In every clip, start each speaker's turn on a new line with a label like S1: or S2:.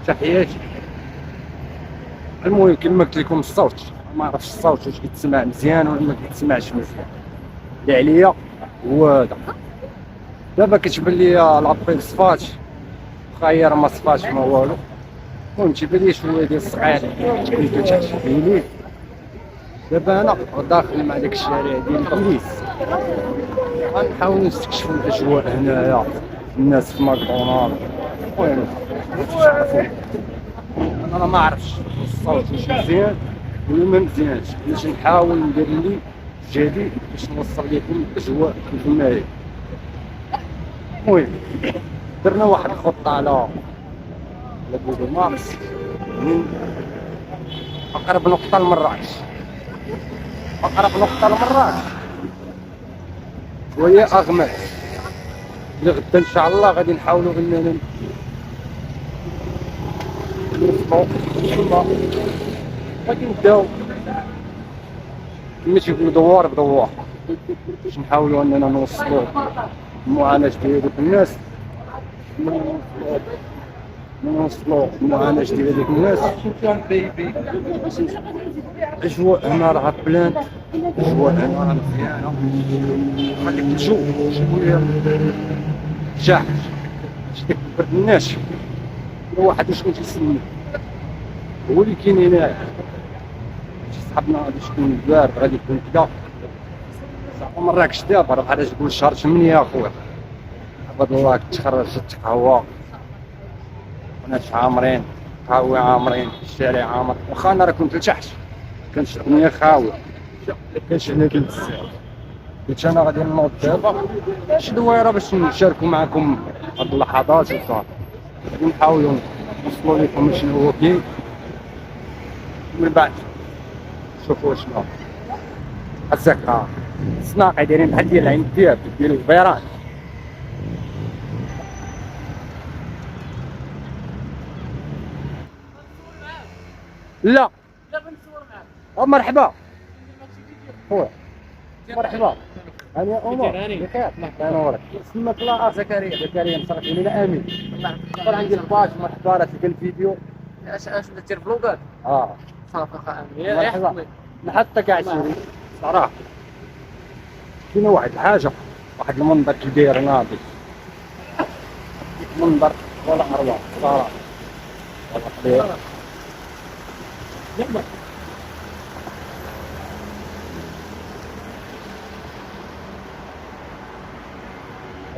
S1: تحياتي. المهم كما قلت لكم الصوت ما عرفتش الصوت واش كيتسمع مزيان ولا ما كيتسمعش مزيان. اللي عليا هو هذا. دابا كتبان لي لابيل صفات، واخا هي راه ما صفاتش ما والو. المهم تيبان لي شويه ديال الصقيع اللي تحت فيني. دابا انا داخل مع داك الشارع ديال البوليس، غنحاولوا نستكشفوا الاجواء هنايا، الناس في ماكدونالد. المهم انا راه ما عرفتش الصوت واش مزيان ولا ما مزيانش، باش نحاول ندير لي جديد باش نوصل لكم الاجواء كيفما هي. المهم درنا واحد الخطه على جوجل مابس من اقرب نقطه لمراكش. اقرب نقطه لمراكش وهي اغمات. اللي غدا ان شاء الله غادي نحاولوا اننا نوصلوا ثم غادي نبداو كما تيقولوا دوار بدوار باش نحاولوا اننا نوصلوا المعاناة ديال هذوك الناس، نوصلوا المعاناة ديال هذوك الناس. الاجواء هنا راه بلان، الاجواء هنا راه مزيانه، خليك تشوف شويه شاح ديك البرد الناشف. واحد شكون تيسمي هو اللي كاين هنايا. شي صحابنا غادي شكون بارد غادي يكون كدا. صافي مراكش دابا راه بحال تقول شهر 8 اخويا، عباد الله كتخرج تقهوى، الناس عامرين قهاوي عامرين، الشارع عامر. واخا انا راه كنت لتحت كانت الدنيا خاويه، كانش هنا بزاف. قلت انا غادي نوض دابا شي دويره باش نشاركوا معكم هاد اللحظات وصافي. غادي نحاولوا نوصلوا لكم شنو هو كاين من بعد شوفوا شنو هساك الصناقي دايرين بحال ديال العين ديال البيران. لا مرحبا خويا، مرحبا. انا امور بخير الله ينورك. سماك الله زكريا نصرف لينا امين. الله عندي الباج مرحبا راه تلقى الفيديو.
S2: اش دير فلوقات صافي اخا امين.
S1: مرحبا نحطك عشيري صراحه. كاينه واحد الحاجه، واحد المنظر كي داير ناضي، منظر ولا اروع صراحه والله خير.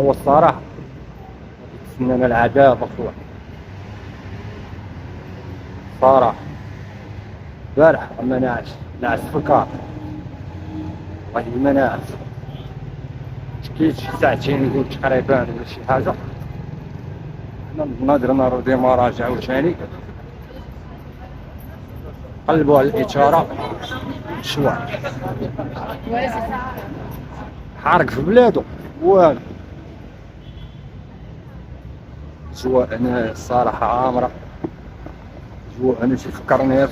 S1: هو الصراحه تسنانا العذاب اخويا صراحه. البارح ما نعس في الكار، والله ما نعس. شكيت شي ساعتين قلت تقريبا ولا شي حاجه. نقدر نرد ديماراج عاوتاني، قلبوا على الإثارة شوي. حارق في بلادو والو. جوا انا الصراحة عامرة، جوا انا تيفكرني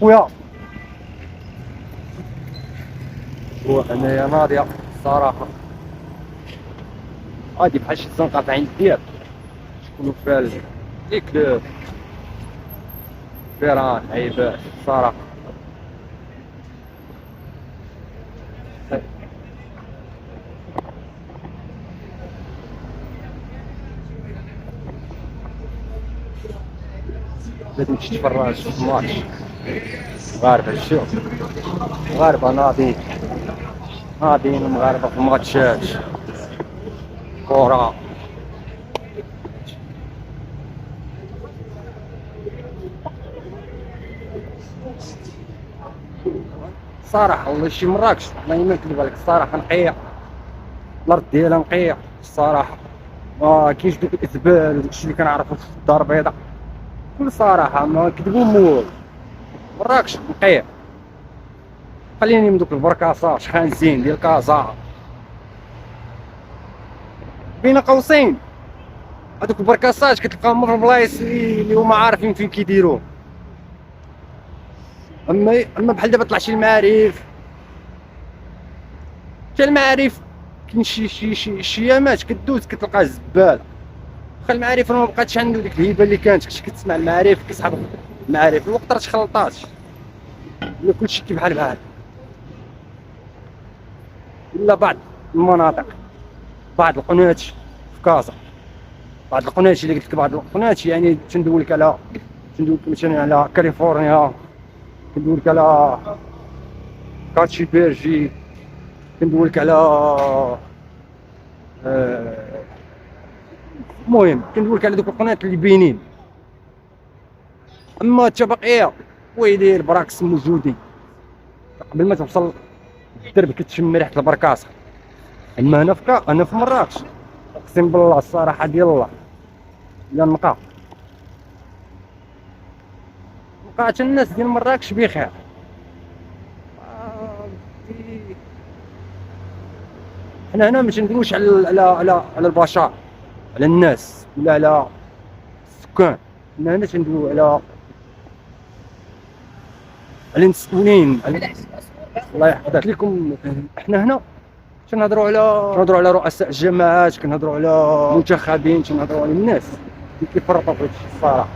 S1: خويا. جوا انايا ناضية الصراحة، غادي بحال شي زنقة في عين الدياب شكونو فيها لي كلوب فيران عيبات الصراحة. لازم تمشي تفرج في الماتش. مغاربة شوف، مغاربة ناضيين المغاربة في الماتشات كورة. صراحة والله شي مراكش والله ما نكذب عليك الصراحة نقية، الأرض ديالها نقية الصراحة. كاينش دوك الإزبال وداكشي اللي كنعرفو في الدار البيضاء. بكل صراحة ما نكذبو مول، مراكش نقية. خليني من دوك البركاصات خانزين ديال كازا بين قوسين. هادوك البركاصات كتلقاهم في البلايص اللي هما عارفين فين كيديروه. اما بحال دابا طلع شي المعارف، حتى المعارف كاين شي ايامات كدوز كتلقاه زباله. واخا المعارف راه ما بقاتش عنده ديك الهيبه اللي كانت، كنتي كتسمع المعارف كتصحاب المعارف. الوقت راه تخلطات، ولا كلشي كي بحال ولا بعض المناطق، بعض القناة في كازا، بعض القناة اللي قلت لك، بعض القناة يعني تندوي لك مثلا على كاليفورنيا، كندوي لك على كاتشي بيرجي، كندوي لك على المهم كندوي لك على دوك القناة اللي باينين. اما التبقية ويلي البراكس موجودين قبل ما توصل الدرب كتشم ريحة البركاصة. اما انا في مراكش اقسم بالله الصراحة ديال الله الا بقات الناس ديال مراكش بخير. حنا هنا ما تندويوش على البشر، على الناس ولا على السكان. حنا هنا تندويو على المسؤولين. الله يحفظك لكم. حنا هنا كنهضروا على رؤساء الجماعات، كنهضروا على منتخبين، كنهضروا على الناس اللي كيفرطوا في هادشي. الصراحه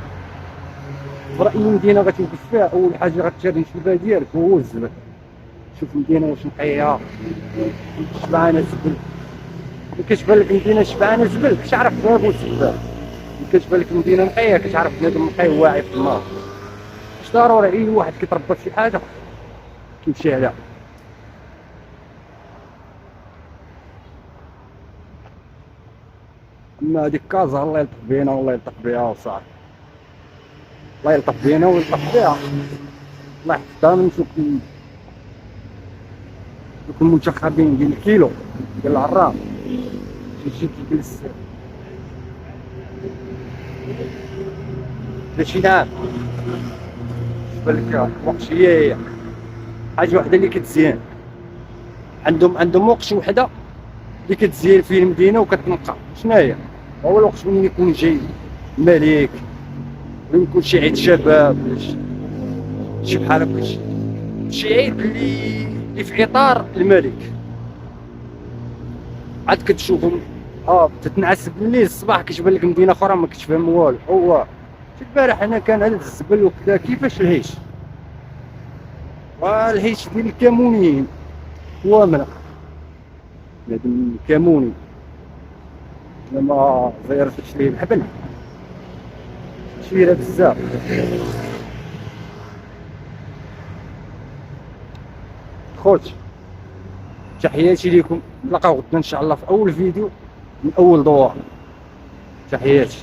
S1: في رايي المدينه غتوقف فيها اول حاجه غتشري الانتباه ديالك هو الزبل. شوف المدينه واش نقيه شبعانه زبل. ملي كتبان لك المدينه شبعانه زبل كتعرف باب الزبال. ملي كتبان لك المدينه نقيه كتعرف بنادم نقي واعي في النار. مش ضروري اي واحد كيتربى في شي حاجه كيمشي عليها. اما هذيك كازا الله يلطف بينا والله يلطف بها وصافي. الله يلطف بينا ويلطف بها. الله يحفظها من دوك المنتخبين ديال الكيلو ديال العرام تيجي كيجلس شي نعم. بالك وقت هي حاجه وحده اللي كتزيان عندهم وقت وحده اللي كتزيان فيه المدينه وكتنقى. شنو هي؟ هو الوقت ملي يكون جاي الملك، ولا يكون شي عيد شباب ولا شي بحال هكا، شي عيد اللي في اطار الملك. عاد كتشوفهم تتنعس بالليل، الصباح كتبان لك مدينه اخرى ما كتفهم والو. هو البارح هنا كان هذا الزبل وكذا. كيفاش الهيش؟ والهيش ديال الكامونيين هو منق بنادم كاموني. لما زيرتش ليه الحبل شويه بزاف. خوت تحياتي ليكم، نتلاقاو غدا ان شاء الله في اول فيديو من اول دوار. تحياتي.